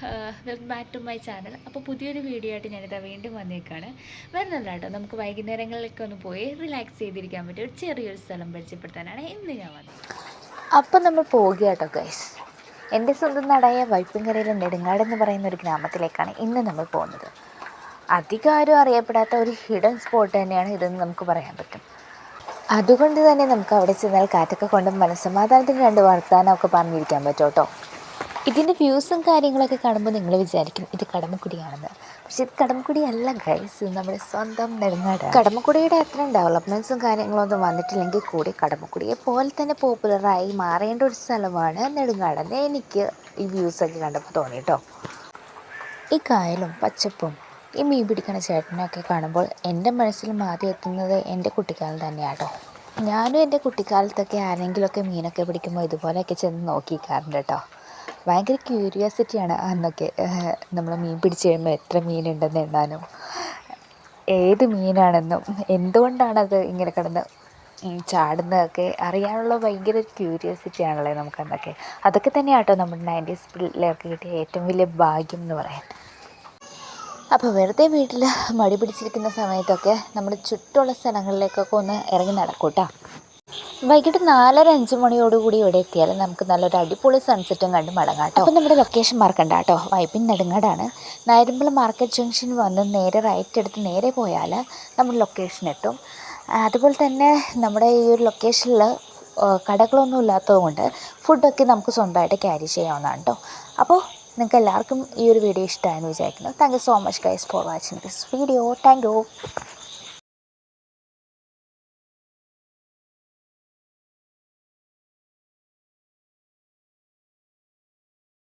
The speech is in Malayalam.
Welcome back to my channel. അപ്പോൾ പുതിയൊരു വീഡിയോ ആയിട്ട് ഞാനിതാ വീണ്ടും വന്നേക്കാണ്. വരുന്നില്ല കേട്ടോ, നമുക്ക് വൈകുന്നേരങ്ങളിലൊക്കെ ഒന്ന് പോയി റിലാക്സ് ചെയ്തിരിക്കാൻ പറ്റിയ ഒരു ചെറിയൊരു സ്ഥലം പരിചയപ്പെടുത്താനാണ് ഇന്ന് ഞാൻ വന്നത്. അപ്പം നമ്മൾ പോവുക കേട്ടോ ഗൈസ്. എൻ്റെ സ്വന്തം നാടായ വൈപ്പിൻകരയിലെ നെടുങ്ങാട് എന്ന് പറയുന്ന ഒരു ഗ്രാമത്തിലേക്കാണ് ഇന്ന് നമ്മൾ പോകുന്നത്. അധികം ആരും അറിയപ്പെടാത്ത ഒരു ഹിഡൻ സ്പോട്ട് തന്നെയാണ് ഇതെന്ന് നമുക്ക് പറയാൻ പറ്റും. അതുകൊണ്ട് തന്നെ നമുക്ക് അവിടെ ചെന്നാൽ കാറ്റൊക്കെ കൊണ്ട് മനസ്സമാധാനത്തിന് രണ്ട് വർത്താനമൊക്കെ പറഞ്ഞിരിക്കാൻ പറ്റും കേട്ടോ. ഇതിൻ്റെ വ്യൂസും കാര്യങ്ങളൊക്കെ കാണുമ്പോൾ നിങ്ങൾ വിചാരിക്കും ഇത് കടമക്കുടിയാണെന്ന്. പക്ഷെ ഇത് കടമക്കുടി അല്ല ഗൈസ്, നമ്മുടെ സ്വന്തം നെടുങ്ങാട്. കടമക്കുടിയുടെ അത്രയും ഡെവലപ്മെൻറ്റ്സും കാര്യങ്ങളൊന്നും വന്നിട്ടില്ലെങ്കിൽ കൂടി കടമക്കുടിയെ പോലെ തന്നെ പോപ്പുലറായി മാറേണ്ട ഒരു സ്ഥലമാണ് നെടുങ്ങാടെന്ന് എനിക്ക് ഈ വ്യൂസൊക്കെ കണ്ടപ്പോൾ തോന്നി കേട്ടോ. ഈ കായലും പച്ചപ്പും ഈ മീൻ പിടിക്കണ ചേട്ടനൊക്കെ കാണുമ്പോൾ എൻ്റെ മനസ്സിൽ ആദ്യം എത്തുന്നത് എൻ്റെ കുട്ടിക്കാലം തന്നെയാണ് കേട്ടോ. ഞാനും എൻ്റെ കുട്ടിക്കാലത്തൊക്കെ ആരെങ്കിലുമൊക്കെ മീനൊക്കെ പിടിക്കുമ്പോൾ ഇതുപോലെയൊക്കെ ചെന്ന് നോക്കിക്കാറുണ്ട് കേട്ടോ. ഭയങ്കര ക്യൂരിയോസിറ്റിയാണ് അന്നൊക്കെ. നമ്മൾ മീൻ പിടിച്ച് കഴിയുമ്പോൾ എത്ര മീനുണ്ടെന്ന് എണ്ണാനും ഏത് മീനാണെന്നും എന്തുകൊണ്ടാണത് ഇങ്ങനെ കിടന്ന് ചാടുന്നതൊക്കെ അറിയാനുള്ള ഭയങ്കര ക്യൂരിയോസിറ്റി ആണല്ലേ നമുക്കന്നൊക്കെ. അതൊക്കെ തന്നെയാണ് കേട്ടോ നമ്മുടെ 90s പിള്ളേർക്ക് കിട്ടിയ ഏറ്റവും വലിയ ഭാഗ്യം എന്ന് പറയാൻ. അപ്പോൾ വെറുതെ വീട്ടിൽ മടി പിടിച്ചിരിക്കുന്ന സമയത്തൊക്കെ നമ്മുടെ ചുറ്റുമുള്ള സ്ഥലങ്ങളിലേക്കൊക്കെ ഒന്ന് ഇറങ്ങി നടക്കൂട്ടോ. വൈകിട്ട് 4:30-5 മണിയോടുകൂടി ഇവിടെ എത്തിയാൽ നമുക്ക് നല്ലൊരു അടിപൊളി സൺസെറ്റും കണ്ട് മടങ്ങാം കേട്ടോ. അപ്പോൾ നമ്മുടെ ലൊക്കേഷൻ മറക്കണ്ട കേട്ടോ, വൈപ്പിൻ നെടുങ്ങാടാണ്. നായരമ്പലം മാർക്കറ്റ് ജംഗ്ഷൻ വന്ന് നേരെ റൈറ്റ് എടുത്ത് നേരെ പോയാൽ നമ്മൾ ലൊക്കേഷൻ എത്തും. അതുപോലെ തന്നെ നമ്മുടെ ഈ ഒരു ലൊക്കേഷനിൽ കടകളൊന്നും ഇല്ലാത്തതുകൊണ്ട് ഫുഡൊക്കെ നമുക്ക് സ്വന്തമായിട്ട് ക്യാരി ചെയ്യാവുന്നതാണ് കേട്ടോ. അപ്പോൾ നിങ്ങൾക്ക് എല്ലാവർക്കും ഈ ഒരു വീഡിയോ ഇഷ്ടമായെന്ന് വിചാരിക്കുന്നു. Thank you so much guys for watching this video. Thank you.